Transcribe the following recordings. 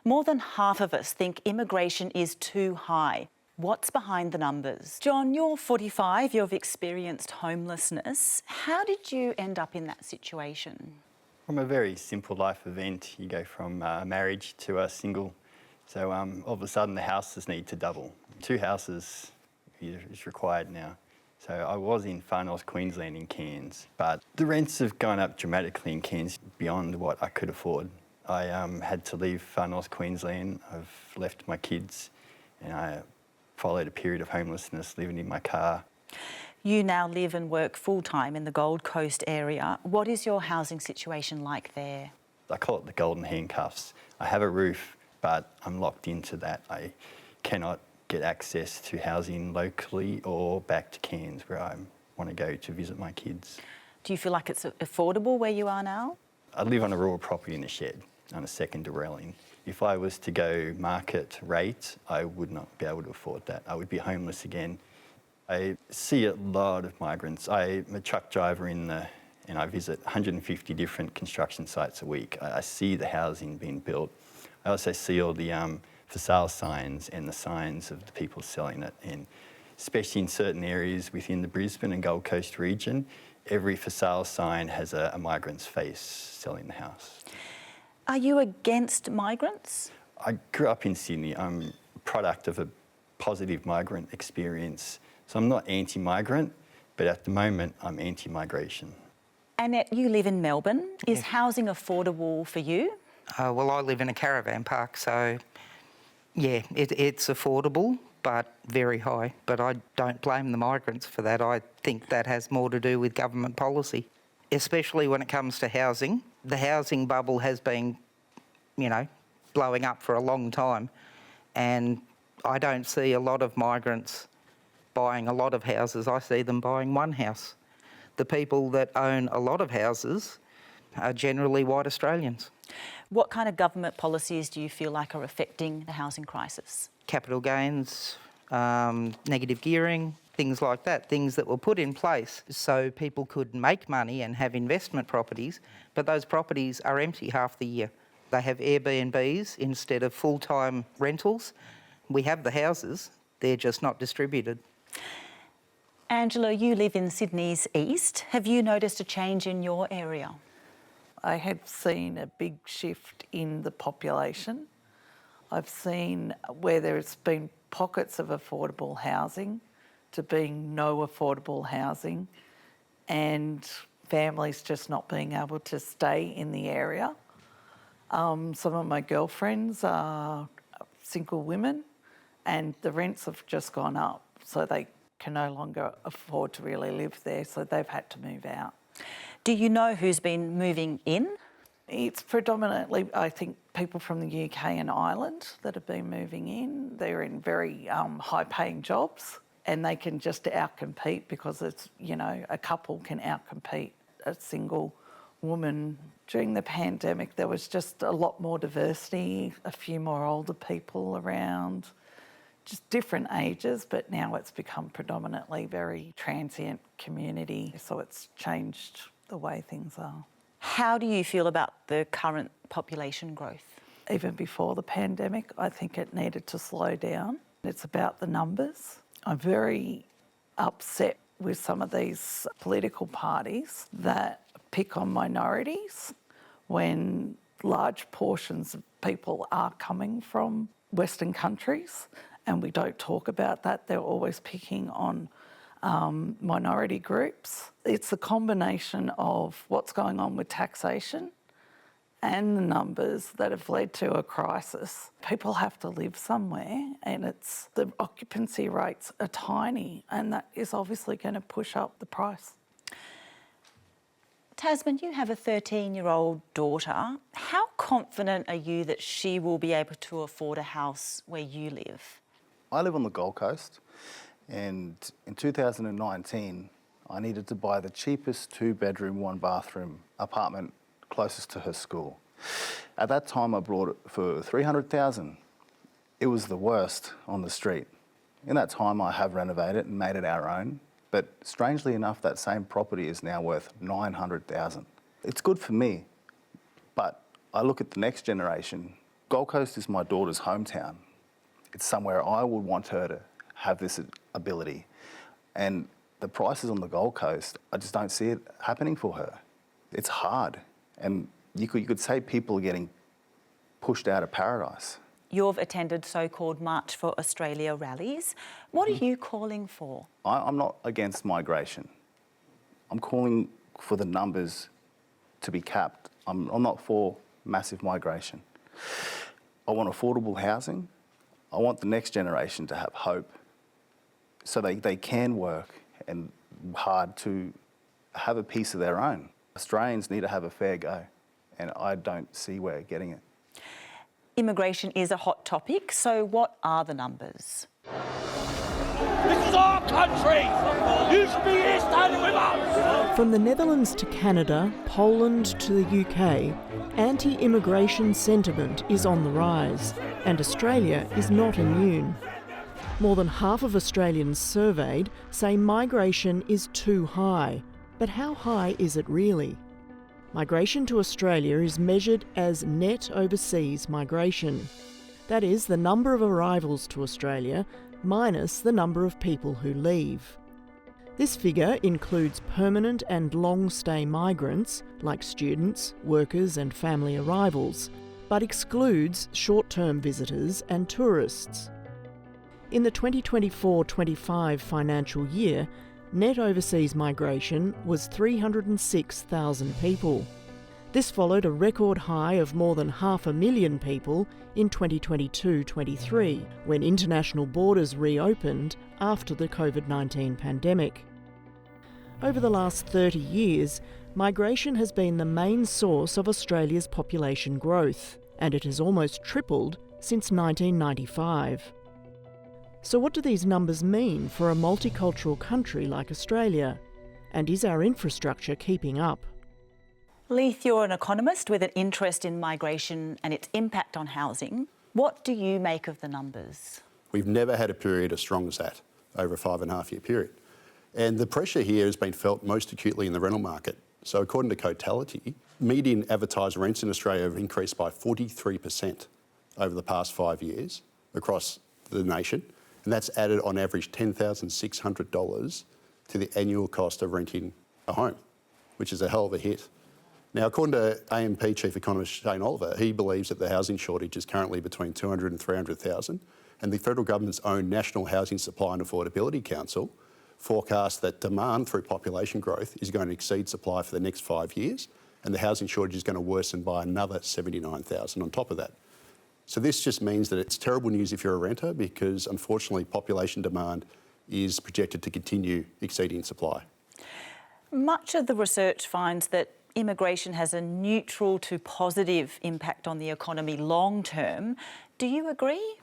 More than half of us think immigration is too high. What's behind the numbers? John, you're 45, you've experienced homelessness. How did you end up in that situation? From a very simple life event, you go from marriage to a single. So all of a sudden the houses need to double. 2 houses is required now. So I was in Far North Queensland in Cairns, but the rents have gone up dramatically in Cairns beyond what I could afford. I had to leave Far North Queensland. I've left my kids and I followed a period of homelessness, living in my car. You now live and work full-time in the Gold Coast area. What is your housing situation like there? I call it the golden handcuffs. I have a roof, but I'm locked into that. I cannot get access to housing locally or back to Cairns where I want to go to visit my kids. Do you feel like it's affordable where you are now? I live on a rural property in a shed on a second dwelling. If I was to go market rate, I would not be able to afford that. I would be homeless again. I see a lot of migrants. I'm a truck driver and I visit 150 different construction sites a week. I see the housing being built. I also see all the for sale signs and the signs of the people selling it. And especially in certain areas within the Brisbane and Gold Coast region, every for sale sign has a migrant's face selling the house. Are you against migrants? I grew up in Sydney. I'm a product of a positive migrant experience. So I'm not anti-migrant, but at the moment I'm anti-migration. Annette, you live in Melbourne. Is housing affordable for you? Well, I live in a caravan park, so yeah, it's affordable, but very high. But I don't blame the migrants for that. I think that has more to do with government policy, especially when it comes to housing. The housing bubble has been, blowing up for a long time, and I don't see a lot of migrants buying a lot of houses. I see them buying one house. The people that own a lot of houses are generally white Australians. What kind of government policies do you feel like are affecting the housing crisis? Capital gains, negative gearing, things like that, things that were put in place so people could make money and have investment properties, but those properties are empty half the year. They have Airbnbs instead of full-time rentals. We have the houses, they're just not distributed. Angela, you live in Sydney's east. Have you noticed a change in your area? I have seen a big shift in the population. I've seen where there's been pockets of affordable housing to being no affordable housing and families just not being able to stay in the area. Some of my girlfriends are single women and the rents have just gone up, so they can no longer afford to really live there, so they've had to move out. Do you know who's been moving in? It's predominantly, I think, people from the UK and Ireland that have been moving in. They're in very high-paying jobs and they can just outcompete because it's, a couple can outcompete a single woman. During the pandemic, there was just a lot more diversity, a few more older people around, just different ages, but now it's become predominantly very transient community, so it's changed the way things are. How do you feel about the current population growth? Even before the pandemic, I think it needed to slow down. It's about the numbers. I'm very upset with some of these political parties that pick on minorities when large portions of people are coming from Western countries, and we don't talk about that. They're always picking on minority groups. It's a combination of what's going on with taxation and the numbers that have led to a crisis. People have to live somewhere, and the occupancy rates are tiny, and that is obviously going to push up the price. Tasman, you have a 13-year-old daughter. How confident are you that she will be able to afford a house where you live? I live on the Gold Coast, and in 2019, I needed to buy the cheapest 2-bedroom, 1-bathroom apartment closest to her school. At that time, I bought it for $300,000. It was the worst on the street. In that time, I have renovated and made it our own, but strangely enough, that same property is now worth $900,000. It's good for me, but I look at the next generation Gold Coast is my daughter's hometown. It's somewhere I would want her to have this ability. And the prices on the Gold Coast, I just don't see it happening for her. It's hard. And you could say people are getting pushed out of paradise. You've attended so-called March for Australia rallies. What are you calling for? I'm not against migration. I'm calling for the numbers to be capped. I'm not for massive migration. I want affordable housing. I want the next generation to have hope so they can work and hard to have a piece of their own. Australians need to have a fair go, and I don't see where getting it. Immigration is a hot topic, so what are the numbers? This is our country! You should be here standing with us! From the Netherlands to Canada, Poland to the UK, anti-immigration sentiment is on the rise, and Australia is not immune. More than half of Australians surveyed say migration is too high. But how high is it really? Migration to Australia is measured as net overseas migration. That is, the number of arrivals to Australia minus the number of people who leave. This figure includes permanent and long-stay migrants, like students, workers and family arrivals, but excludes short-term visitors and tourists. In the 2024-25 financial year, net overseas migration was 306,000 people. This followed a record high of more than 500,000 people in 2022-23, when international borders reopened after the COVID-19 pandemic. Over the last 30 years, migration has been the main source of Australia's population growth, and it has almost tripled since 1995. So what do these numbers mean for a multicultural country like Australia? And is our infrastructure keeping up? Leith, you're an economist with an interest in migration and its impact on housing. What do you make of the numbers? We've never had a period as strong as that over a 5.5 year period. And the pressure here has been felt most acutely in the rental market. So according to Cotality, median advertised rents in Australia have increased by 43% over the past 5 years across the nation. And that's added on average $10,600 to the annual cost of renting a home, which is a hell of a hit. Now, according to AMP Chief Economist Shane Oliver, he believes that the housing shortage is currently between 200 and 300,000, and the federal government's own National Housing Supply and Affordability Council forecasts that demand through population growth is going to exceed supply for the next 5 years, and the housing shortage is going to worsen by another 79,000 on top of that. So this just means that it's terrible news if you're a renter, because unfortunately population demand is projected to continue exceeding supply. Much of the research finds that immigration has a neutral to positive impact on the economy long term. Do you agree?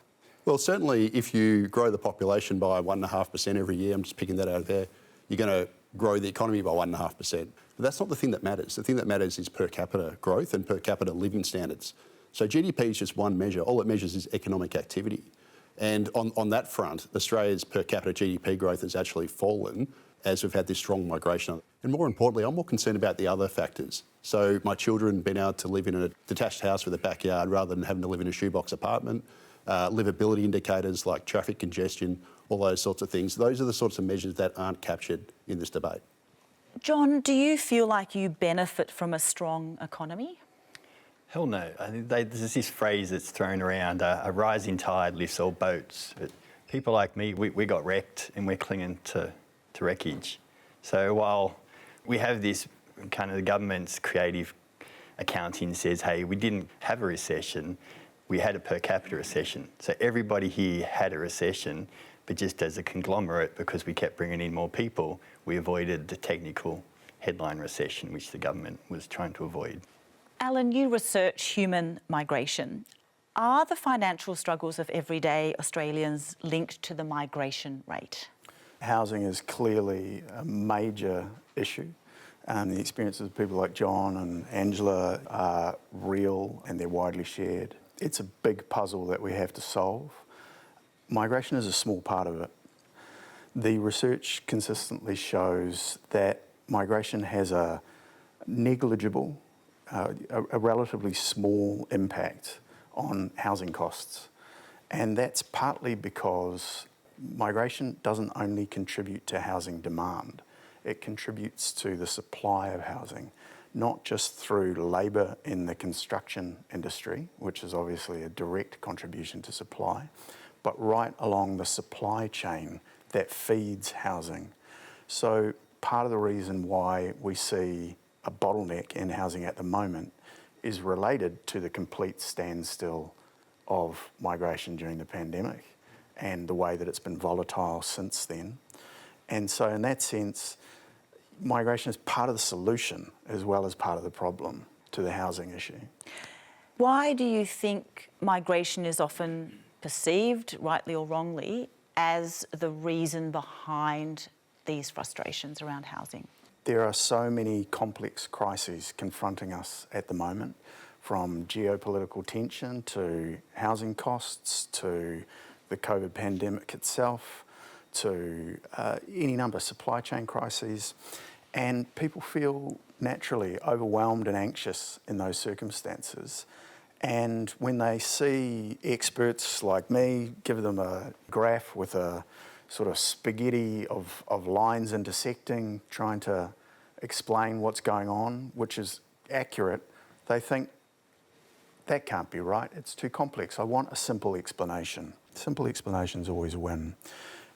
Well, certainly if you grow the population by 1.5% every year, I'm just picking that out of there, you're going to grow the economy by 1.5%. But that's not the thing that matters. The thing that matters is per capita growth and per capita living standards. So GDP is just one measure. All it measures is economic activity. And on that front, Australia's per capita GDP growth has actually fallen as we've had this strong migration. And more importantly, I'm more concerned about the other factors. So my children being able to live in a detached house with a backyard rather than having to live in a shoebox apartment, livability indicators like traffic congestion, all those sorts of things. Those are the sorts of measures that aren't captured in this debate. John, do you feel like you benefit from a strong economy? Hell no. I think there's this phrase that's thrown around, a rising tide lifts all boats. But people like me, we got wrecked and we're clinging to wreckage. So while we have this kind of the government's creative accounting says, hey, we didn't have a recession, we had a per capita recession. So everybody here had a recession, but just as a conglomerate, because we kept bringing in more people, we avoided the technical headline recession, which the government was trying to avoid. Alan, you research human migration. Are the financial struggles of everyday Australians linked to the migration rate? Housing is clearly a major issue. The experiences of people like John and Angela are real and they're widely shared. It's a big puzzle that we have to solve. Migration is a small part of it. The research consistently shows that migration has a negligible, a relatively small impact on housing costs. And that's partly because migration doesn't only contribute to housing demand, it contributes to the supply of housing, not just through labour in the construction industry, which is obviously a direct contribution to supply, but right along the supply chain that feeds housing. So part of the reason why we see a bottleneck in housing at the moment is related to the complete standstill of migration during the pandemic and the way that it's been volatile since then. And so in that sense, migration is part of the solution as well as part of the problem to the housing issue. Why do you think migration is often perceived, rightly or wrongly, as the reason behind these frustrations around housing? There are so many complex crises confronting us at the moment, from geopolitical tension to housing costs to the COVID pandemic itself to any number of supply chain crises. And people feel naturally overwhelmed and anxious in those circumstances. And when they see experts like me give them a graph with a sort of spaghetti of lines intersecting, trying to explain what's going on, which is accurate, they think, that can't be right, it's too complex. I want a simple explanation. Simple explanations always win.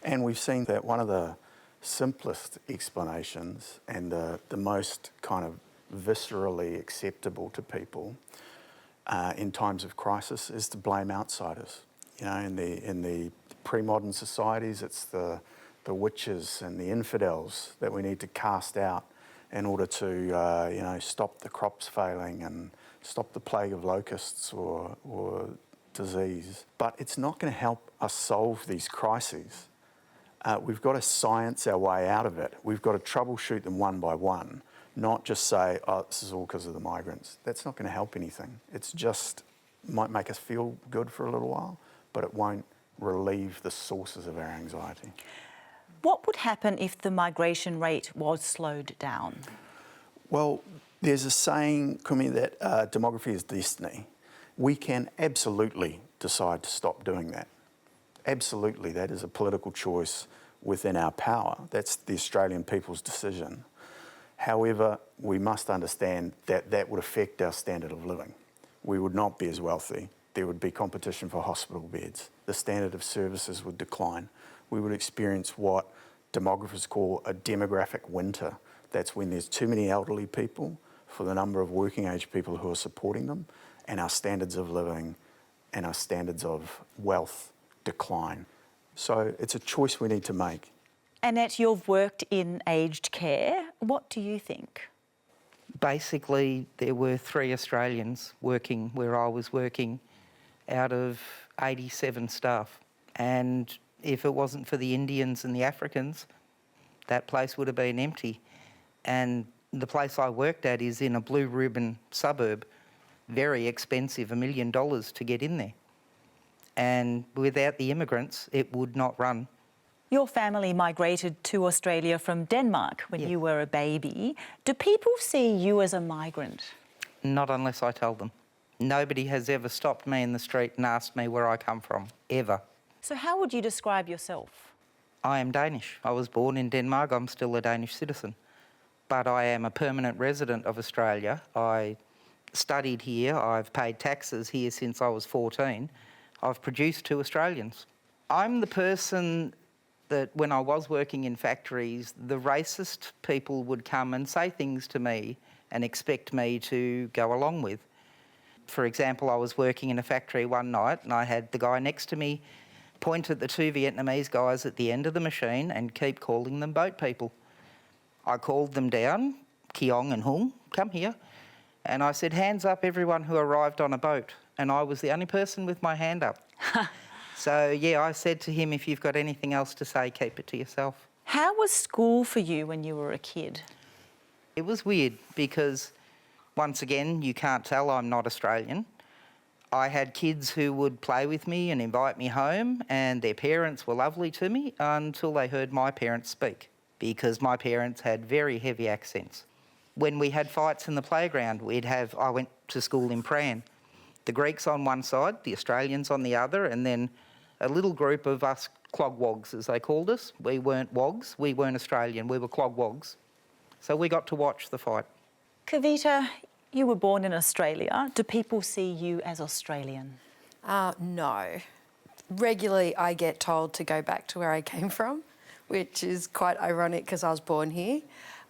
And we've seen that one of the simplest explanations and the most kind of viscerally acceptable to people in times of crisis is to blame outsiders. You know, in the pre-modern societies, it's the witches and the infidels that we need to cast out in order to stop the crops failing and stop the plague of locusts or disease. But it's not going to help us solve these crises. We've got to science our way out of it. We've got to troubleshoot them one by one, not just say, oh, this is all because of the migrants. That's not going to help anything. It's just might make us feel good for a little while, but it won't relieve the sources of our anxiety. What would happen if the migration rate was slowed down? Well, there's a saying, Kumi, that demography is destiny. We can absolutely decide to stop doing that. Absolutely, that is a political choice within our power. That's the Australian people's decision. However, we must understand that that would affect our standard of living. We would not be as wealthy. There would be competition for hospital beds. The standard of services would decline. We would experience what demographers call a demographic winter. That's when there's too many elderly people for the number of working age people who are supporting them, and our standards of living and our standards of wealth decline. So it's a choice we need to make. Annette, you've worked in aged care. What do you think? Basically, there were 3 Australians working where I was working out of 87 staff. And if it wasn't for the Indians and the Africans, that place would have been empty. And the place I worked at is in a blue ribbon suburb, very expensive, $1 million to get in there. And without the immigrants, it would not run. Your family migrated to Australia from Denmark when you were a baby. Do people see you as a migrant? Not unless I tell them. Nobody has ever stopped me in the street and asked me where I come from, ever. So how would you describe yourself? I am Danish. I was born in Denmark. I'm still a Danish citizen. But I am a permanent resident of Australia. I studied here. I've paid taxes here since I was 14. I've produced 2 Australians. I'm the person that when I was working in factories, the racist people would come and say things to me and expect me to go along with. For example, I was working in a factory one night and I had the guy next to me point at the 2 Vietnamese guys at the end of the machine and keep calling them boat people. I called them down, Kiong and Hung, come here. And I said, hands up everyone who arrived on a boat. And I was the only person with my hand up. So, yeah, I said to him, if you've got anything else to say, keep it to yourself. How was school for you when you were a kid? It was weird because, once again, you can't tell I'm not Australian. I had kids who would play with me and invite me home, and their parents were lovely to me until they heard my parents speak, because my parents had very heavy accents. When we had fights in the playground, I went to school in Prahran, the Greeks on one side, the Australians on the other, and then a little group of us clogwogs, as they called us. We weren't wogs, we weren't Australian, we were clogwogs. So we got to watch the fight. Kavita, you were born in Australia. Do people see you as Australian? No. Regularly I get told to go back to where I came from, which is quite ironic because I was born here.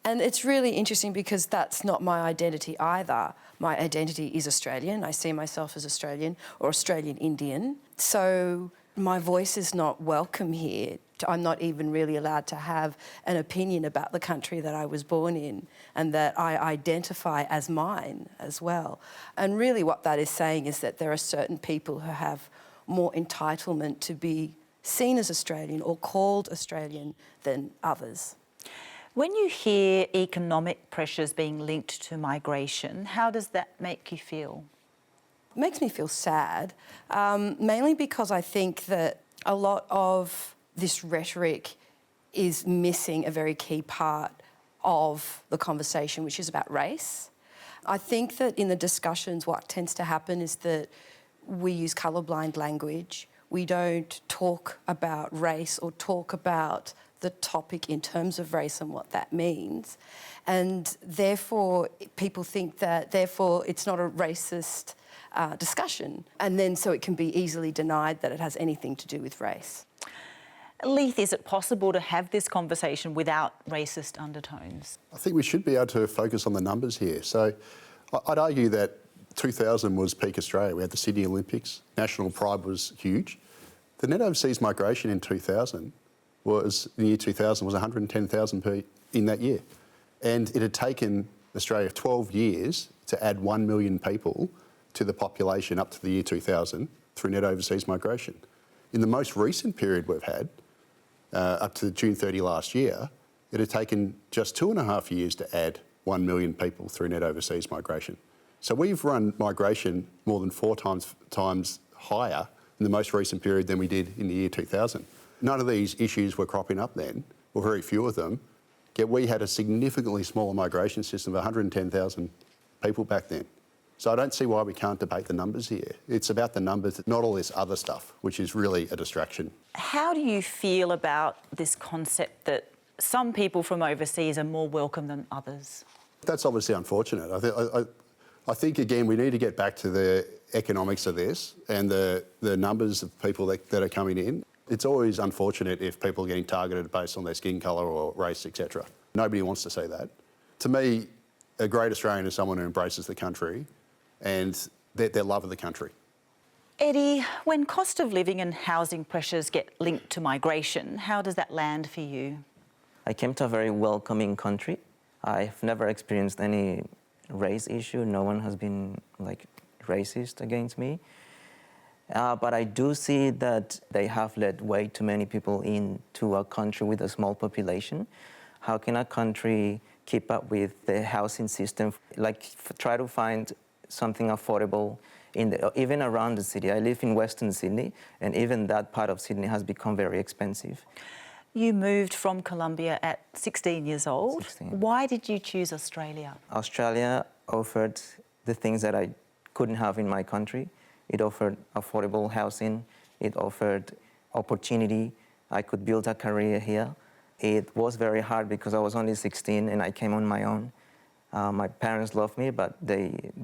And it's really interesting because that's not my identity either. My identity is Australian. I see myself as Australian or Australian Indian. So my voice is not welcome here. I'm not even really allowed to have an opinion about the country that I was born in and that I identify as mine as well. And really what that is saying is that there are certain people who have more entitlement to be seen as Australian or called Australian than others. When you hear economic pressures being linked to migration, how does that make you feel? It makes me feel sad, mainly because I think that a lot of this rhetoric is missing a very key part of the conversation, which is about race. I think that in the discussions, what tends to happen is that we use colourblind language. We don't talk about race or talk about the topic in terms of race and what that means. And therefore, people think that, therefore, it's not a racist discussion. And then so it can be easily denied that it has anything to do with race. Leith, is it possible to have this conversation without racist undertones? I think we should be able to focus on the numbers here. So I'd argue that 2000 was peak Australia. We had the Sydney Olympics. National pride was huge. The net overseas migration in 2000 was, in the year 2000, was 110,000 in that year. And it had taken Australia 12 years to add 1 million people to the population up to the year 2000 through net overseas migration. In the most recent period we've had, up to June 30 last year, it had taken just 2.5 years to add 1 million people through net overseas migration. So we've run migration more than 4 times higher in the most recent period than we did in the year 2000. None of these issues were cropping up then, or very few of them, yet we had a significantly smaller migration system of 110,000 people back then. So I don't see why we can't debate the numbers here. It's about the numbers, not all this other stuff, which is really a distraction. How do you feel about this concept that some people from overseas are more welcome than others? That's obviously unfortunate. I think, again, we need to get back to the economics of this and the numbers of people that are coming in. It's always unfortunate if people are getting targeted based on their skin colour or race, etc. Nobody wants to see that. To me, a great Australian is someone who embraces the country and their love of the country. Eddie, when cost of living and housing pressures get linked to migration, how does that land for you? I came to a very welcoming country. I've never experienced any race issue. No one has been racist against me. But I do see that they have let way too many people into a country with a small population. How can a country keep up with the housing system? Try to find something affordable even around the city. I live in Western Sydney, and even that part of Sydney has become very expensive. You moved from Colombia at 16 years old. 16. Why did you choose Australia? Australia offered the things that I couldn't have in my country. It offered affordable housing. It offered opportunity. I could build a career here. It was very hard because I was only 16 and I came on my own. My parents loved me, but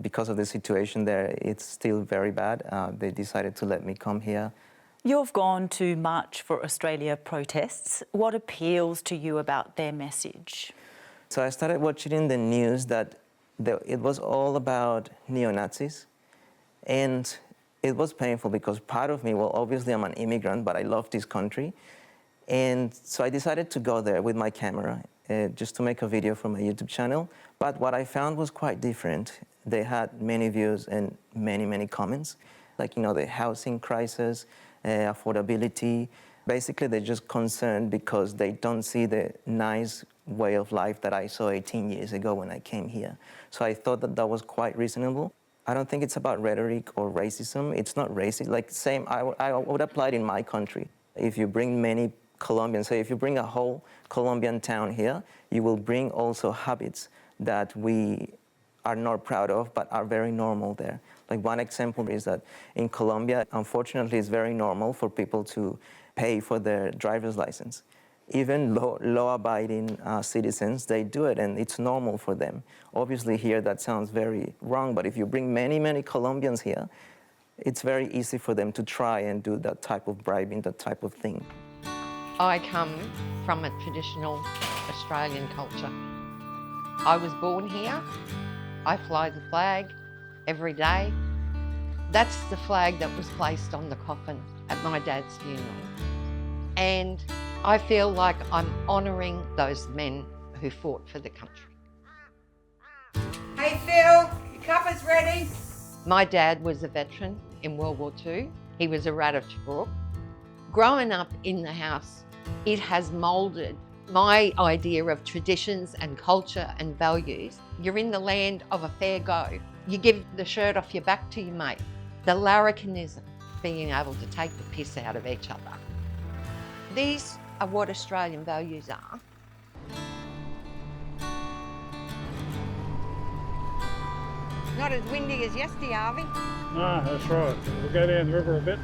because of the situation there, it's still very bad. They decided to let me come here. You've gone to March for Australia protests. What appeals to you about their message? So I started watching in the news that it was all about neo-Nazis. And it was painful because part of me, well, obviously I'm an immigrant, but I love this country. And so I decided to go there with my camera just to make a video for my YouTube channel. But what I found was quite different. They had many views and many, many comments, the housing crisis, affordability. Basically, they're just concerned because they don't see the nice way of life that I saw 18 years ago when I came here. So I thought that was quite reasonable. I don't think it's about rhetoric or racism. It's not racist. I would apply it in my country. If you bring many Colombians, say if you bring a whole Colombian town here, you will bring also habits that we are not proud of, but are very normal there. Like one example is that in Colombia, unfortunately, it's very normal for people to pay for their driver's license. Even law-abiding citizens, they do it, and it's normal for them. Obviously here that sounds very wrong, but if you bring many, many Colombians here, it's very easy for them to try and do that type of bribing, that type of thing. I come from a traditional Australian culture. I was born here. I fly the flag every day. That's the flag that was placed on the coffin at my dad's funeral. And I feel like I'm honouring those men who fought for the country. Hey Phil, your cuppa's ready. My dad was a veteran in World War II. He was a rat of Tobruk. Growing up in the house, it has moulded my idea of traditions and culture and values. You're in the land of a fair go. You give the shirt off your back to your mate. The larrikinism, being able to take the piss out of each other. These are what Australian values are. Not as windy as yesterday, are we? No, that's right. We'll go down the river a bit,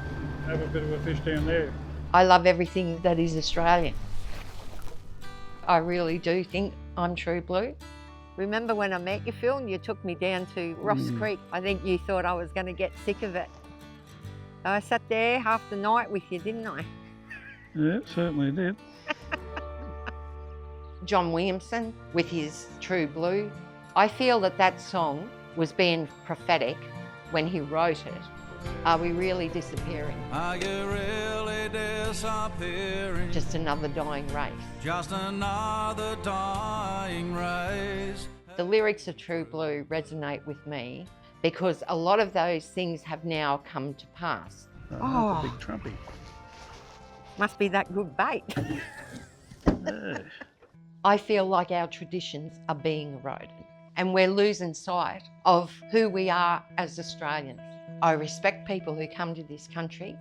have a bit of a fish down there. I love everything that is Australian. I really do think I'm true blue. Remember when I met you, Phil, and you took me down to Ross Creek? I think you thought I was going to get sick of it. I sat there half the night with you, didn't I? Yeah, certainly did. John Williamson with his True Blue. I feel that that song was being prophetic when he wrote it. Are we really disappearing? Are you really disappearing? Just another dying race. Just another dying race. The lyrics of True Blue resonate with me because a lot of those things have now come to pass. Oh, that's a big trumpy. Must be that good bait. Yeah. I feel like our traditions are being eroded and we're losing sight of who we are as Australians. I respect people who come to this country,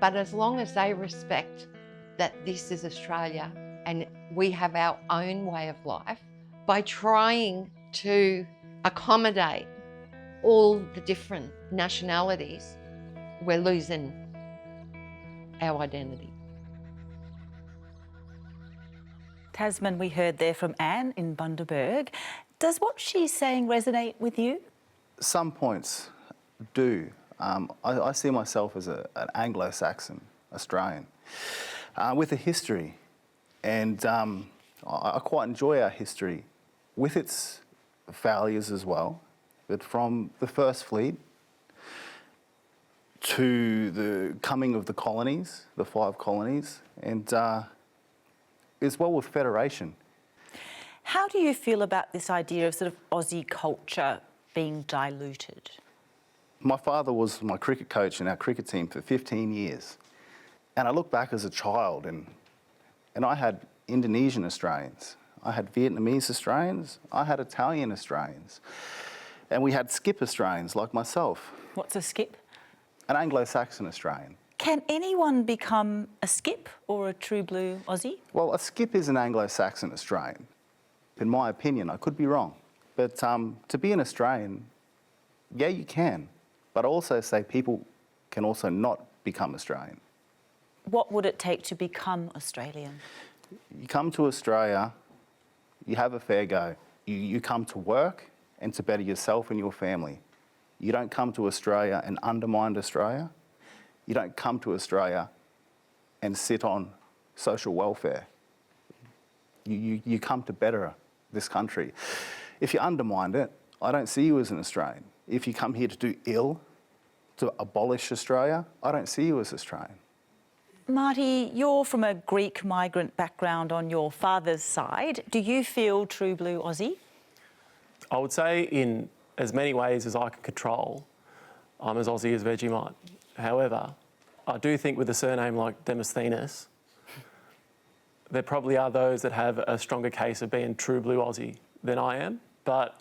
but as long as they respect that this is Australia and we have our own way of life, by trying to accommodate all the different nationalities, we're losing our identity. Tasman, we heard there from Anne in Bundaberg. Does what she's saying resonate with you? Some points do. I see myself as an Anglo-Saxon Australian with a history, and I quite enjoy our history with its failures as well. But from the First Fleet to the coming of the colonies, the 5 colonies, and as well with federation. How do you feel about this idea of sort of Aussie culture being diluted? My father was my cricket coach in our cricket team for 15 years. And I look back as a child and I had Indonesian Australians, I had Vietnamese Australians, I had Italian Australians, and we had skip Australians like myself. What's a skip? An Anglo-Saxon Australian. Can anyone become a skip or a true blue Aussie? Well, a skip is an Anglo-Saxon Australian. In my opinion, I could be wrong. But to be an Australian, yeah, you can. But I also say people can also not become Australian. What would it take to become Australian? You come to Australia, you have a fair go. You come to work and to better yourself and your family. You don't come to Australia and undermine Australia. You don't come to Australia and sit on social welfare. You come to better this country. If you undermine it, I don't see you as an Australian. If you come here to do ill, to abolish Australia, I don't see you as Australian. Marty, you're from a Greek migrant background on your father's side. Do you feel true blue Aussie? I would say in as many ways as I can control, I'm as Aussie as Vegemite. However, I do think with a surname like Demosthenes, there probably are those that have a stronger case of being true blue Aussie than I am. But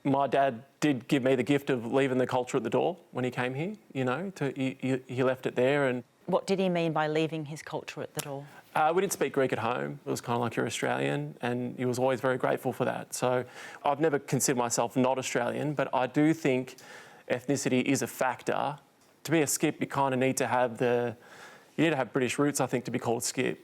my dad did give me the gift of leaving the culture at the door when he came here, you know, he left it there. And what did he mean by leaving his culture at the door? We didn't speak Greek at home. It was kind of like you're Australian, and he was always very grateful for that. So I've never considered myself not Australian, but I do think ethnicity is a factor. To be a skip, you kind of need to have British roots, I think, to be called skip.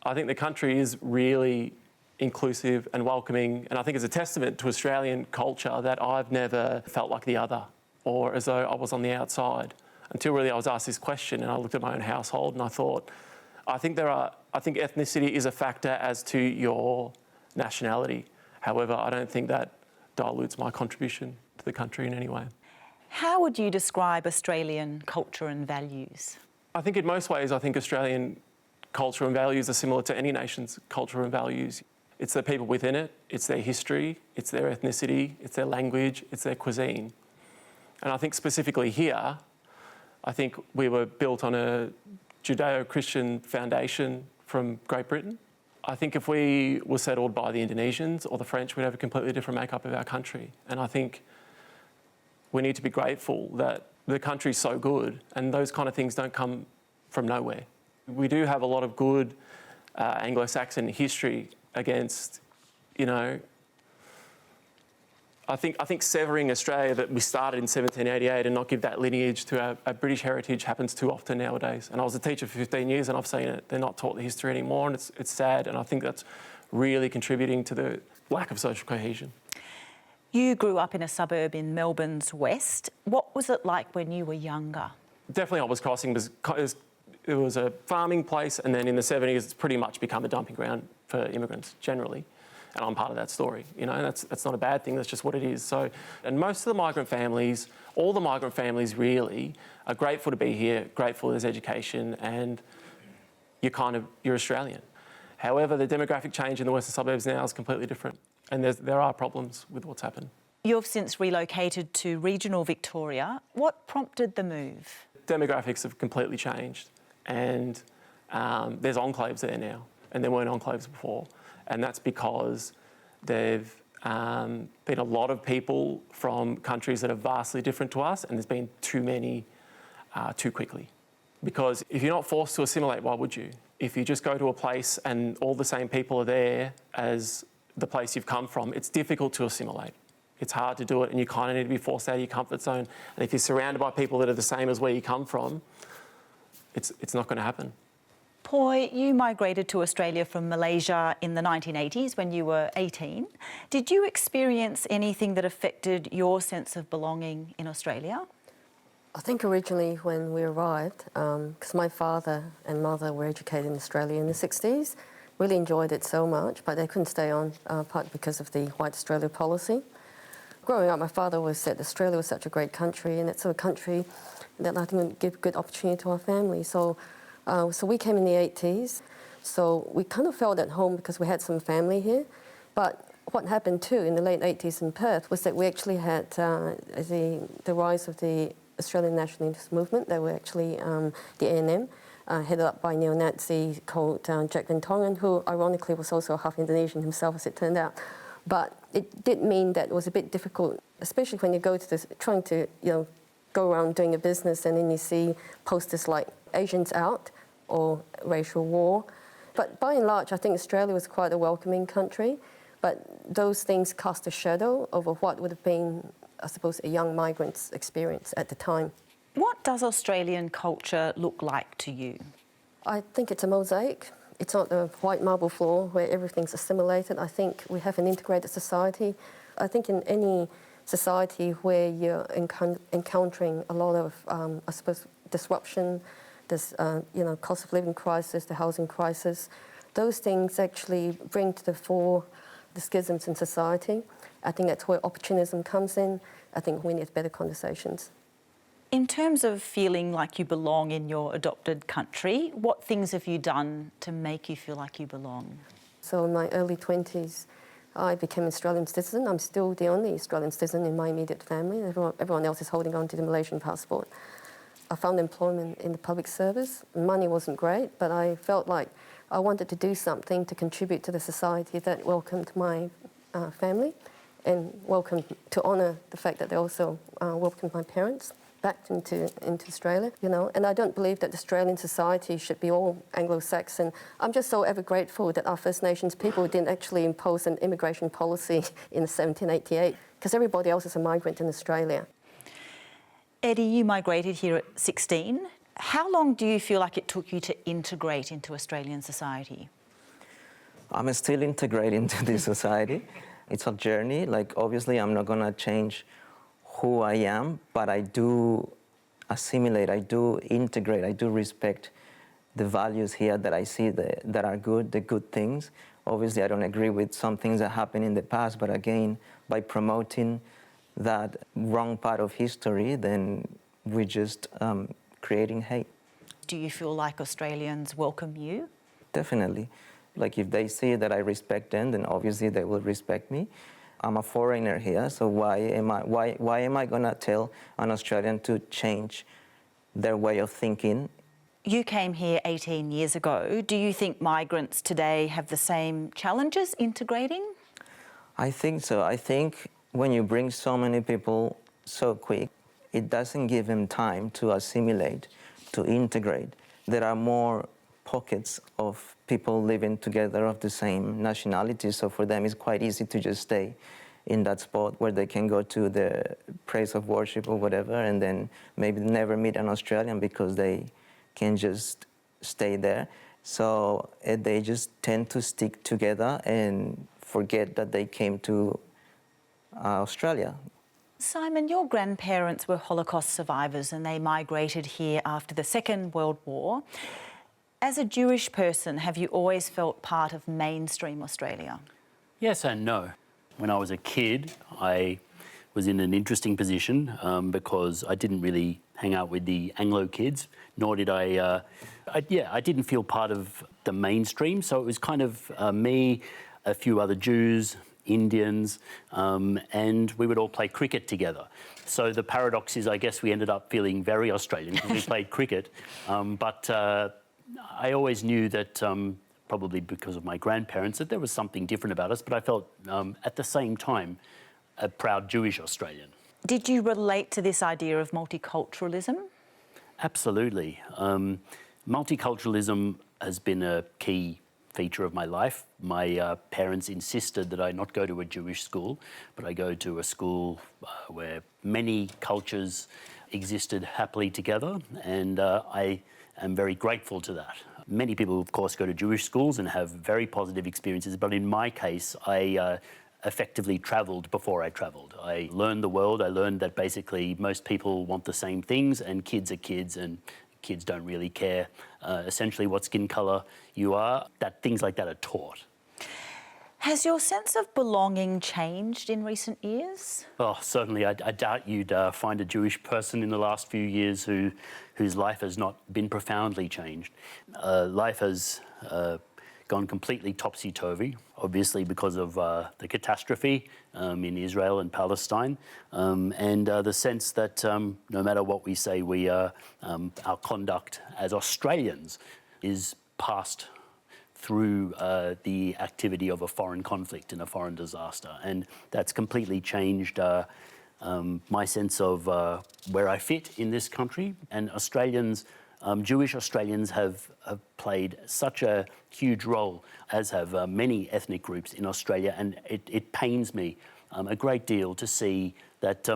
I think the country is really inclusive and welcoming, and I think it's a testament to Australian culture that I've never felt like the other or as though I was on the outside until really I was asked this question, and I looked at my own household and I thought, I think ethnicity is a factor as to your nationality. However, I don't think that dilutes my contribution to the country in any way. How would you describe Australian culture and values? I think in most ways, Australian culture and values are similar to any nation's culture and values. It's the people within it, it's their history, it's their ethnicity, it's their language, it's their cuisine. And I think specifically here, I think we were built on a Judeo-Christian foundation from Great Britain. I think if we were settled by the Indonesians or the French, we'd have a completely different makeup of our country. And I think we need to be grateful that the country's so good, and those kind of things don't come from nowhere. We do have a lot of good Anglo-Saxon history against, I think severing Australia that we started in 1788 and not give that lineage to our British heritage happens too often nowadays. And I was a teacher for 15 years and I've seen it. They're not taught the history anymore, and it's sad, and I think that's really contributing to the lack of social cohesion. You grew up in a suburb in Melbourne's west. What was it like when you were younger? Definitely Hoppers Crossing it was a farming place, and then in the 70s it's pretty much become a dumping ground for immigrants generally. And I'm part of that story. That's not a bad thing, that's just what it is. So, and most of the migrant families, all the migrant families really, are grateful to be here, grateful there's education, and you're Australian. However, the demographic change in the western suburbs now is completely different, and there are problems with what's happened. You've since relocated to regional Victoria. What prompted the move? Demographics have completely changed, and there's enclaves there now, and there weren't enclaves before. And that's because there've been a lot of people from countries that are vastly different to us, and there's been too many too quickly. Because if you're not forced to assimilate, why would you? If you just go to a place and all the same people are there as the place you've come from, it's difficult to assimilate. It's hard to do it, and you kind of need to be forced out of your comfort zone. And if you're surrounded by people that are the same as where you come from, it's not going to happen. Poi, you migrated to Australia from Malaysia in the 1980s when you were 18. Did you experience anything that affected your sense of belonging in Australia? I think originally when we arrived, because my father and mother were educated in Australia in the 60s, really enjoyed it so much, but they couldn't stay on, partly because of the White Australia policy. Growing up, my father always said Australia was such a great country, and it's a country that I think would give good opportunity to our family. So we came in the 80s, so we kind of felt at home because we had some family here. But what happened too in the late 80s in Perth was that we actually had the rise of the Australian Nationalist Movement. They were actually the ANM, headed up by a neo-Nazi called Jack Van Tongen, who ironically was also half Indonesian himself, as it turned out. But it did mean that it was a bit difficult, especially when you go to this, trying to go around doing a business and then you see posters like Asians out or racial war. But by and large, I think Australia was quite a welcoming country, but those things cast a shadow over what would have been, I suppose, a young migrant's experience at the time. What does Australian culture look like to you? I think it's a mosaic. It's not the white marble floor where everything's assimilated. I think we have an integrated society. I think in any society where you're encountering a lot of, I suppose, disruption, there's, cost of living crisis, the housing crisis, those things actually bring to the fore the schisms in society. I think that's where opportunism comes in. I think we need better conversations. In terms of feeling like you belong in your adopted country, what things have you done to make you feel like you belong? So in my early 20s, I became an Australian citizen. I'm still the only Australian citizen in my immediate family. Everyone else is holding on to the Malaysian passport. I found employment in the public service. Money wasn't great, but I felt like I wanted to do something to contribute to the society that welcomed my family and welcomed to honour the fact that they also welcomed my parents back into Australia, and I don't believe that Australian society should be all Anglo-Saxon. I'm just so ever grateful that our First Nations people didn't actually impose an immigration policy in 1788, because everybody else is a migrant in Australia. Eddie, you migrated here at 16. How long do you feel like it took you to integrate into Australian society? I'm still integrating into this society. It's a journey. Like, obviously, I'm not gonna change who I am, but I do assimilate, I do integrate, I do respect the values here that I see that are good, the good things. Obviously, I don't agree with some things that happened in the past, but again, by promoting that wrong part of history, then we're just creating hate. Do you feel like Australians welcome you? Definitely. Like, if they see that I respect them, then obviously they will respect me. I'm a foreigner here, so why am I gonna tell an Australian to change their way of thinking? You came here 18 years ago. Do you think migrants today have the same challenges integrating? I think so. I think when you bring so many people so quick, it doesn't give them time to assimilate, to integrate. There are more pockets of people living together of the same nationality, so for them it's quite easy to just stay in that spot where they can go to the place of worship or whatever, and then maybe never meet an Australian because they can just stay there. So they just tend to stick together and forget that they came to Australia. Simon, your grandparents were Holocaust survivors and they migrated here after the Second World War. As a Jewish person, have you always felt part of mainstream Australia? Yes and no. When I was a kid, I was in an interesting position because I didn't really hang out with the Anglo kids, nor did I didn't feel part of the mainstream. So it was kind of me, a few other Jews, Indians, and we would all play cricket together. So the paradox is, I guess we ended up feeling very Australian because we played cricket. But I always knew that, probably because of my grandparents, that there was something different about us, but I felt at the same time a proud Jewish Australian. Did you relate to this idea of multiculturalism? Absolutely. Multiculturalism has been a key feature of my life. My parents insisted that I not go to a Jewish school, but I go to a school where many cultures existed happily together, and I am very grateful to that. Many people, of course, go to Jewish schools and have very positive experiences, but in my case, I effectively travelled before I travelled. I learned the world. I learned that basically most people want the same things, and kids are kids, and kids don't really care essentially what skin colour you are. That things like that are taught. Has your sense of belonging changed in recent years? Oh, certainly. I doubt you'd find a Jewish person in the last few years whose life has not been profoundly changed. Life has gone completely topsy-turvy, obviously because of the catastrophe in Israel and Palestine, and the sense that no matter what we say, our conduct as Australians is passed through the activity of a foreign conflict and a foreign disaster. And that's completely changed my sense of where I fit in this country. And Australians, Jewish Australians have played such a huge role, as have many ethnic groups in Australia, and it pains me a great deal to see that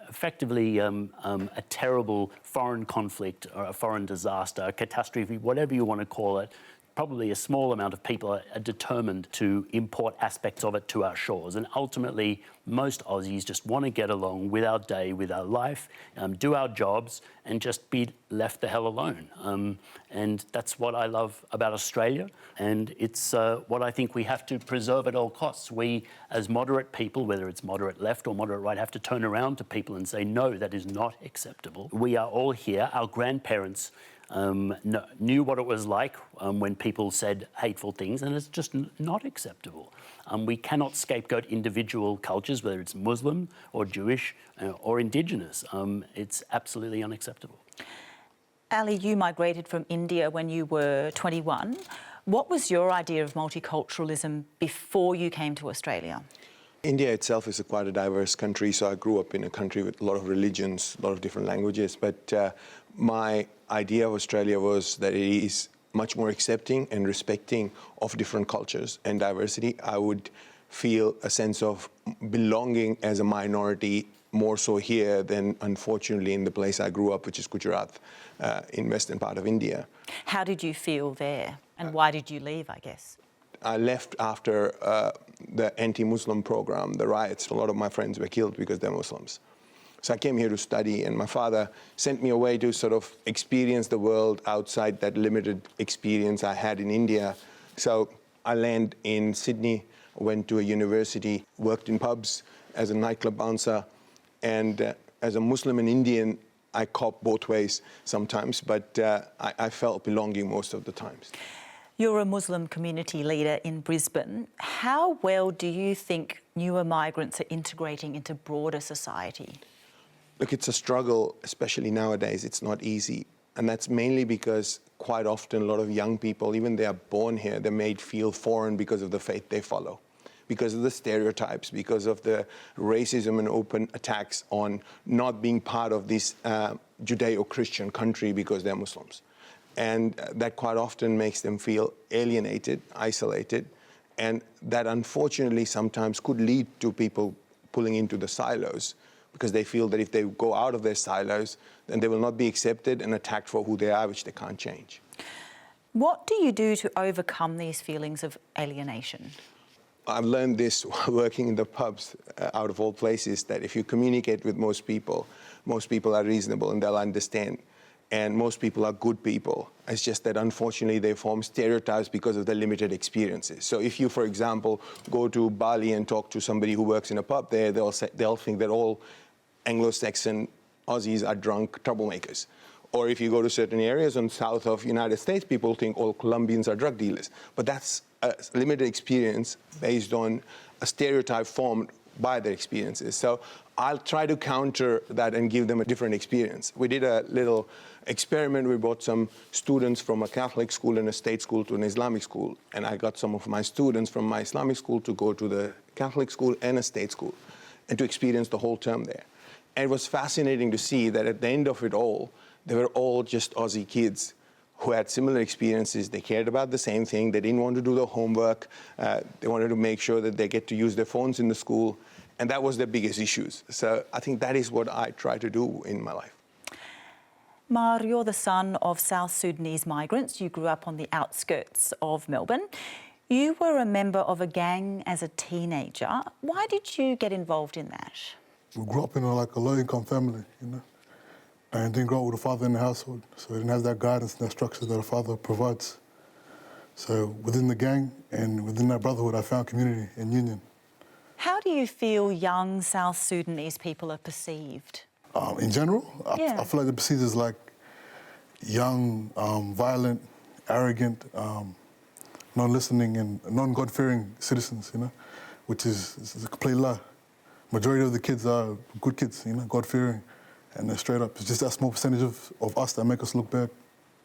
effectively a terrible foreign conflict or a foreign disaster, a catastrophe, whatever you want to call it, probably a small amount of people are determined to import aspects of it to our shores. And ultimately, most Aussies just want to get along with our day, with our life, do our jobs, and just be left the hell alone. And that's what I love about Australia. And it's what I think we have to preserve at all costs. We, as moderate people, whether it's moderate left or moderate right, have to turn around to people and say, no, that is not acceptable. We are all here. Our grandparents knew what it was like when people said hateful things, and it's just not acceptable. We cannot scapegoat individual cultures, whether it's Muslim or Jewish or Indigenous. It's absolutely unacceptable. Ali, you migrated from India when you were 21. What was your idea of multiculturalism before you came to Australia? India itself is quite a diverse country, so I grew up in a country with a lot of religions, a lot of different languages, but my idea of Australia was that it is much more accepting and respecting of different cultures and diversity. I would feel a sense of belonging as a minority more so here than, unfortunately, in the place I grew up, which is Gujarat, in western part of India. How did you feel there? And why did you leave, I guess? I left after the anti-Muslim program, the riots. A lot of my friends were killed because they're Muslims. So I came here to study, and my father sent me away to sort of experience the world outside that limited experience I had in India. So I landed in Sydney, went to a university, worked in pubs as a nightclub bouncer, and as a Muslim and Indian, I cop both ways sometimes, but I felt belonging most of the times. You're a Muslim community leader in Brisbane. How well do you think newer migrants are integrating into broader society? Look, it's a struggle, especially nowadays. It's not easy. And that's mainly because quite often a lot of young people, even they are born here, they're made feel foreign because of the faith they follow, because of the stereotypes, because of the racism and open attacks on not being part of this Judeo-Christian country because they're Muslims. And that quite often makes them feel alienated, isolated, and that unfortunately sometimes could lead to people pulling into the silos because they feel that if they go out of their silos, then they will not be accepted and attacked for who they are, which they can't change. What do you do to overcome these feelings of alienation? I've learned this while working in the pubs, out of all places, that if you communicate with most people are reasonable and they'll understand. And most people are good people. It's just that, unfortunately, they form stereotypes because of their limited experiences. So if you, for example, go to Bali and talk to somebody who works in a pub there, they'll think that all Anglo-Saxon Aussies are drunk troublemakers. Or if you go to certain areas in south of United States, people think all Colombians are drug dealers. But that's a limited experience based on a stereotype formed by their experiences. So I'll try to counter that and give them a different experience. We did a little experiment. We brought some students from a Catholic school and a state school to an Islamic school. And I got some of my students from my Islamic school to go to the Catholic school and a state school and to experience the whole term there. And it was fascinating to see that at the end of it all, they were all just Aussie kids who had similar experiences. They cared about the same thing. They didn't want to do the homework. They wanted to make sure that they get to use their phones in the school. And that was their biggest issues. So I think that is what I try to do in my life. Mar, you're the son of South Sudanese migrants. You grew up on the outskirts of Melbourne. You were a member of a gang as a teenager. Why did you get involved in that? We grew up in a low-income family, and didn't grow up with a father in the household, so we didn't have that guidance and that structure that a father provides. So within the gang and within that brotherhood, I found community and union. How do you feel young South Sudanese people are perceived? In general, Yeah. I feel like they're perceived as young, violent, arrogant, non-listening and non-God-fearing citizens, which is a complete lie. Majority of the kids are good kids, God-fearing, and they're straight up. It's just that small percentage of us that make us look bad.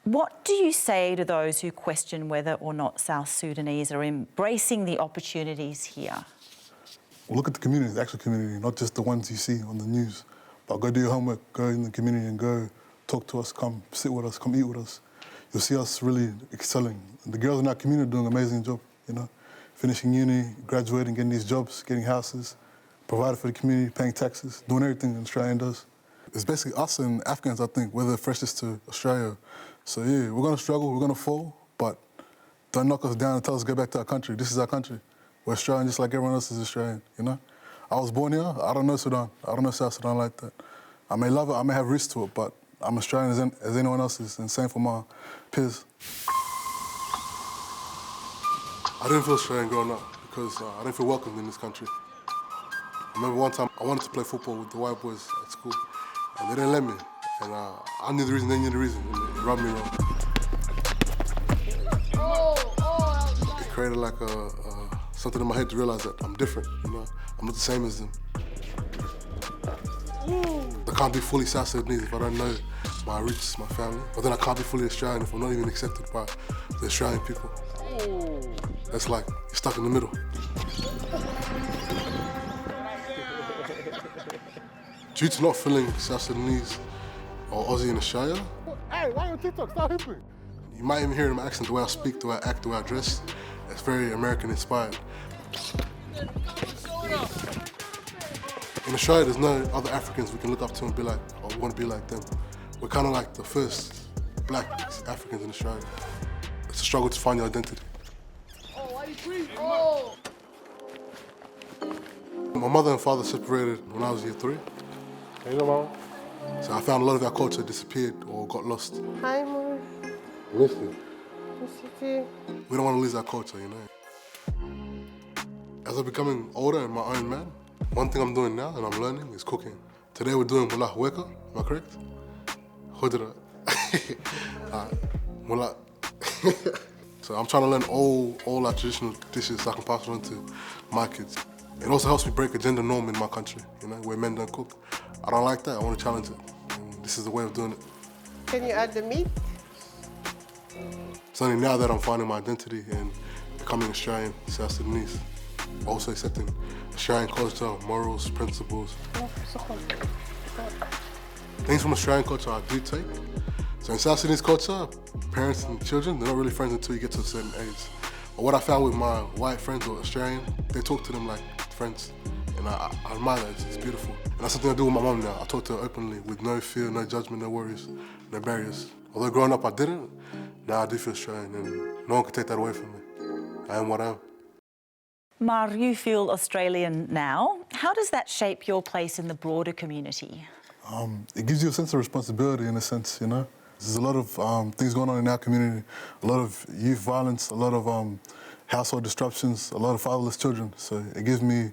What do you say to those who question whether or not South Sudanese are embracing the opportunities here? Well, look at the community, the actual community, not just the ones you see on the news. But go do your homework, go in the community and go talk to us, come sit with us, come eat with us. You'll see us really excelling. And the girls in our community are doing an amazing job, finishing uni, graduating, getting these jobs, getting houses, providing for the community, paying taxes, doing everything an Australian does. It's basically us and Afghans, I think, we're the freshest to Australia. So yeah, we're gonna struggle, we're gonna fall, but don't knock us down and tell us to go back to our country. This is our country. We're Australian just like everyone else is Australian, I was born here, I don't know Sudan. I don't know South Sudan like that. I may love it, I may have risk to it, but I'm Australian as anyone else is, and same for my peers. I didn't feel Australian growing up because I didn't feel welcomed in this country. I remember one time I wanted to play football with the white boys at school, and they didn't let me. And I knew the reason, they knew the reason, and it rubbed me wrong. It created something in my head to realize that I'm different, I'm not the same as them. I can't be fully South Sudanese if I don't know my roots, my family. But then I can't be fully Australian if I'm not even accepted by the Australian people. That's like, you're stuck in the middle. Due to not feeling South Sudanese or Aussie in Australia, Hey, why on TikTok? Stop hipping. you might even hear in my accent, the way I speak, the way I act, the way I dress. It's very American inspired. In Australia, there's no other Africans we can look up to and be like, or we want to be like them. We're kind of like the first black Africans in Australia. It's a struggle to find your identity. My mother and father separated when I was year 3. So I found a lot of our culture disappeared or got lost. Hi, Mom. Miss you. Miss you too. We don't want to lose our culture, you know. As I'm becoming older and my own man, one thing I'm doing now and I'm learning is cooking. Today we're doing mullah weka, am I correct? Khudra. Mullah. So I'm trying to learn all our traditional dishes so I can pass it on to my kids. It also helps me break a gender norm in my country, you know, where men don't cook. I don't like that, I want to challenge it. And this is the way of doing it. Can you add the meat? It's only now that I'm finding my identity and becoming Australian, South Sudanese. Also accepting Australian culture, morals, principles. Things from Australian culture I do take. So in South Sudanese culture, parents and children, they're not really friends until you get to a certain age. But what I found with my white friends or Australian, they talk to them like friends. And I admire that, it's beautiful. And that's something I do with my mum now. I talk to her openly with no fear, no judgment, no worries, no barriers. Although growing up I didn't, now I do feel Australian and no one can take that away from me. I am what I am. Mar, you feel Australian now. How does that shape your place in the broader community? It gives you a sense of responsibility in a sense, you know. There's a lot of things going on in our community, a lot of youth violence, a lot of household disruptions, a lot of fatherless children. So it gives me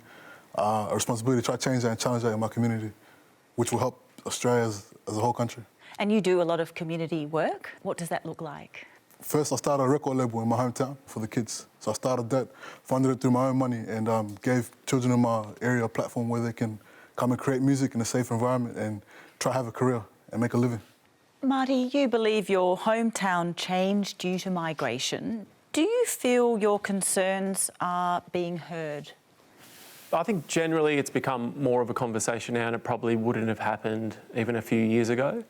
a responsibility to try to change that and challenge that in my community, which will help Australia as a whole country. And you do a lot of community work. What does that look like? First, I started a record label in my hometown for the kids. So I started that, funded it through my own money, and gave children in my area a platform where they can come and create music in a safe environment and try to have a career and make a living. Marty, you believe your hometown changed due to migration. Do you feel your concerns are being heard? I think generally it's become more of a conversation now, and it probably wouldn't have happened even a few years ago.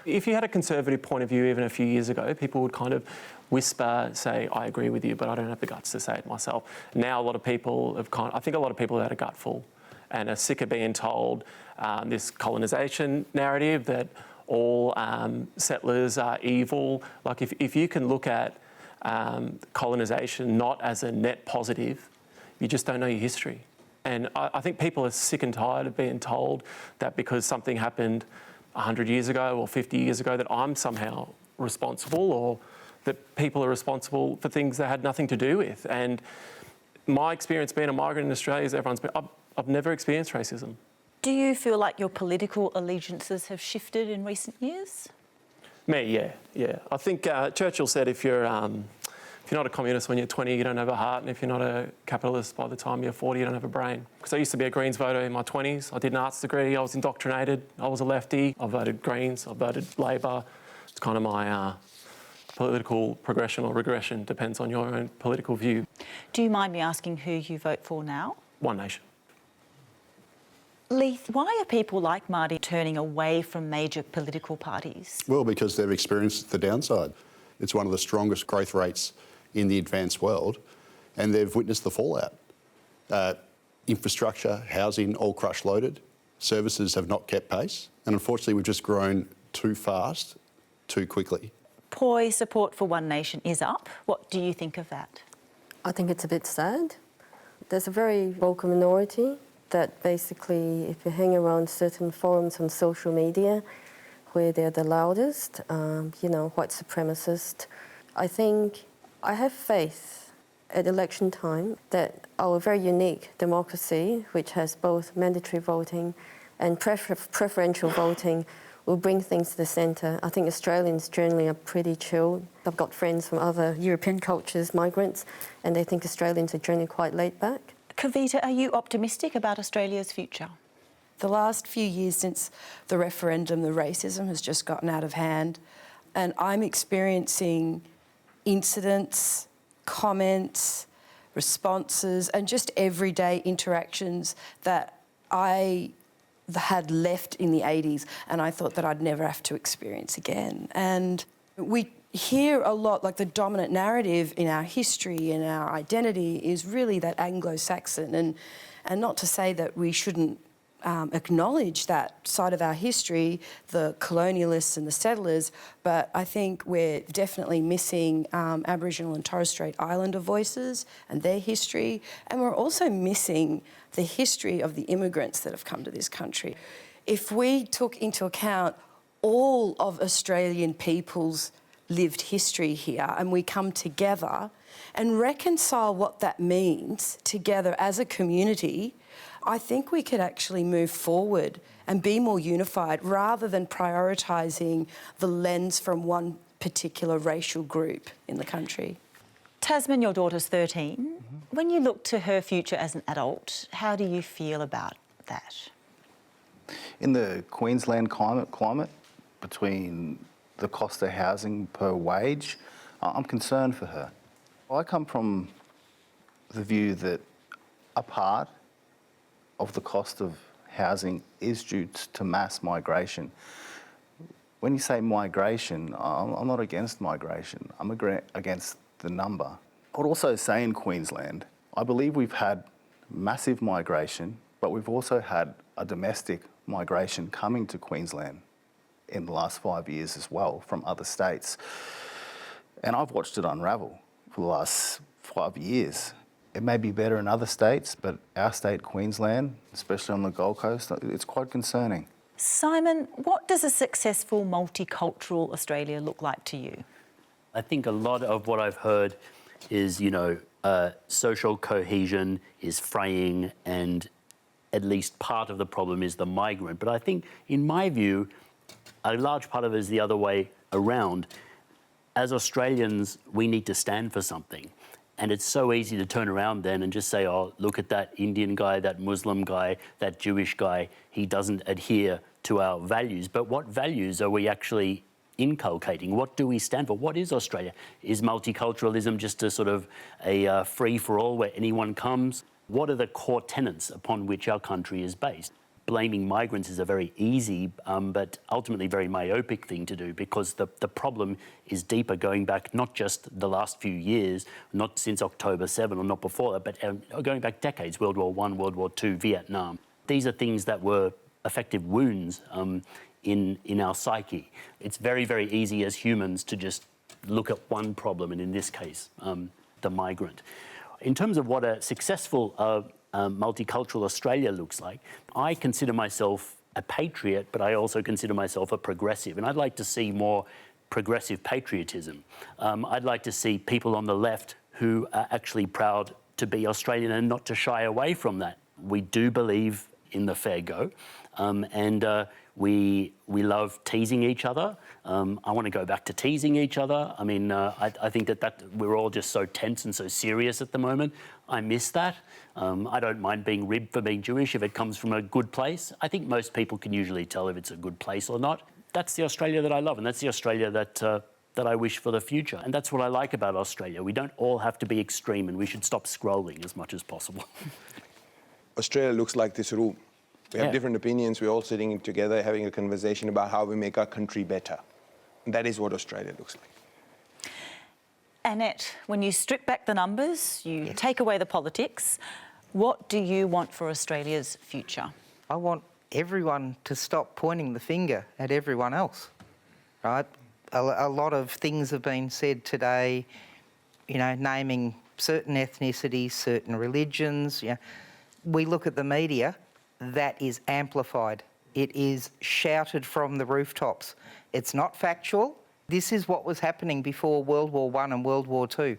If you had a conservative point of view even a few years ago, people would kind of whisper, say, I agree with you, but I don't have the guts to say it myself. Now a lot of people have I think a lot of people have had a gutful and are sick of being told this colonisation narrative that all settlers are evil. Like if you can look at colonisation not as a net positive, you just don't know your history. And I think people are sick and tired of being told that because something happened 100 years ago or 50 years ago that I'm somehow responsible, or that people are responsible for things they had nothing to do with. And my experience being a migrant in Australia is I've never experienced racism. Do you feel like your political allegiances have shifted in recent years? Me, yeah. I think Churchill said if you're not a communist when you're 20, you don't have a heart, and if you're not a capitalist by the time you're 40, you don't have a brain. Because I used to be a Greens voter in my 20s. I did an arts degree, I was indoctrinated, I was a lefty. I voted Greens, I voted Labor. It's kind of my political progression or regression, depends on your own political view. Do you mind me asking who you vote for now? One Nation. Leith, why are people like Marty turning away from major political parties? Well, because they've experienced the downside. It's one of the strongest growth rates in the advanced world, and they've witnessed the fallout. Infrastructure, housing, all crush loaded. Services have not kept pace, and unfortunately we've just grown too fast, too quickly. Poi support for One Nation is up. What do you think of that? I think it's a bit sad. There's a very vocal minority that basically, if you hang around certain forums on social media where they're the loudest, white supremacist, I have faith at election time that our very unique democracy, which has both mandatory voting and preferential voting, will bring things to the centre. I think Australians generally are pretty chill. I've got friends from other European cultures, migrants, and they think Australians are generally quite laid back. Kavita, are you optimistic about Australia's future? The last few years since the referendum, the racism has just gotten out of hand, and I'm experiencing incidents, comments, responses, and just everyday interactions that I had left in the 80s and I thought that I'd never have to experience again. And we hear a lot, like the dominant narrative in our history and our identity is really that Anglo-Saxon, and not to say that we shouldn't acknowledge that side of our history, the colonialists and the settlers, but I think we're definitely missing Aboriginal and Torres Strait Islander voices and their history, and we're also missing the history of the immigrants that have come to this country. If we took into account all of Australian people's lived history here and we come together and reconcile what that means together as a community, I think we could actually move forward and be more unified rather than prioritising the lens from one particular racial group in the country. Tasman, your daughter's 13. When you look to her future as an adult, how do you feel about that? In the Queensland climate, between the cost of housing per wage, I'm concerned for her. I come from the view that a part of the cost of housing is due to mass migration. When you say migration, I'm not against migration. I'm against the number. I would also say in Queensland, I believe we've had massive migration, but we've also had a domestic migration coming to Queensland in the last 5 years as well from other states. And I've watched it unravel for the last 5 years. It may be better in other states, but our state, Queensland, especially on the Gold Coast, it's quite concerning. Simon, what does a successful multicultural Australia look like to you? I think a lot of what I've heard is, social cohesion is fraying, and at least part of the problem is the migrant. But I think, in my view, a large part of it is the other way around. As Australians, we need to stand for something. And it's so easy to turn around then and just say, oh, look at that Indian guy, that Muslim guy, that Jewish guy. He doesn't adhere to our values. But what values are we actually inculcating? What do we stand for? What is Australia? Is multiculturalism just a sort of a free-for-all where anyone comes? What are the core tenets upon which our country is based? Blaming migrants is a very easy but ultimately very myopic thing to do, because the problem is deeper, going back not just the last few years, not since October 7 or not before that, but going back decades, World War I, World War II, Vietnam. These are things that were effective wounds in our psyche. It's very, very easy as humans to just look at one problem, and in this case, the migrant. In terms of what a successful multicultural Australia looks like, I consider myself a patriot, but I also consider myself a progressive, and I'd like to see more progressive patriotism. I'd like to see people on the left who are actually proud to be Australian and not to shy away from that. We do believe in the fair go, and we love teasing each other. I want to go back to teasing each other. I mean, I think that we're all just so tense and so serious at the moment. I miss that. I don't mind being ribbed for being Jewish if it comes from a good place. I think most people can usually tell if it's a good place or not. That's the Australia that I love, and that's the Australia that I wish for the future. And that's what I like about Australia. We don't all have to be extreme, and we should stop scrolling as much as possible. Australia looks like this room. We have different opinions. We're all sitting together having a conversation about how we make our country better. And that is what Australia looks like. Annette, when you strip back the numbers, you take away the politics, what do you want for Australia's future? I want everyone to stop pointing the finger at everyone else, right? A lot of things have been said today, naming certain ethnicities, certain religions. We look at the media, that is amplified. It is shouted from the rooftops. It's not factual. This is what was happening before World War I and World War II.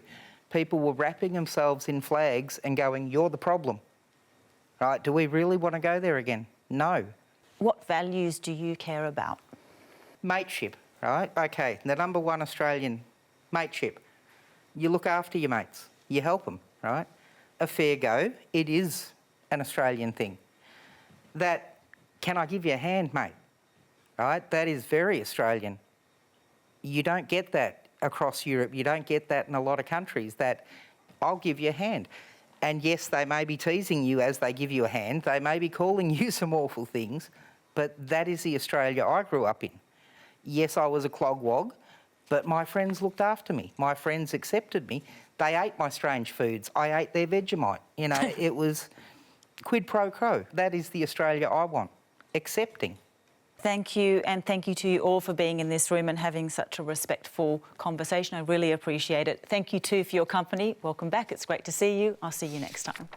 People were wrapping themselves in flags and going, you're the problem. Right? Do we really want to go there again? No. What values do you care about? Mateship, right? Okay, the number one Australian, mateship. You look after your mates. You help them, right? A fair go, it is an Australian thing. That, can I give you a hand, mate? Right? That is very Australian. You don't get that across Europe. You don't get that in a lot of countries, that I'll give you a hand. And yes, they may be teasing you as they give you a hand. They may be calling you some awful things, but that is the Australia I grew up in. Yes, I was a clogwog, but my friends looked after me. My friends accepted me. They ate my strange foods. I ate their Vegemite. It was... Quid pro quo. That is the Australia I want. Accepting. Thank you, and thank you to you all for being in this room and having such a respectful conversation. I really appreciate it. Thank you too for your company. Welcome back. It's great to see you. I'll see you next time.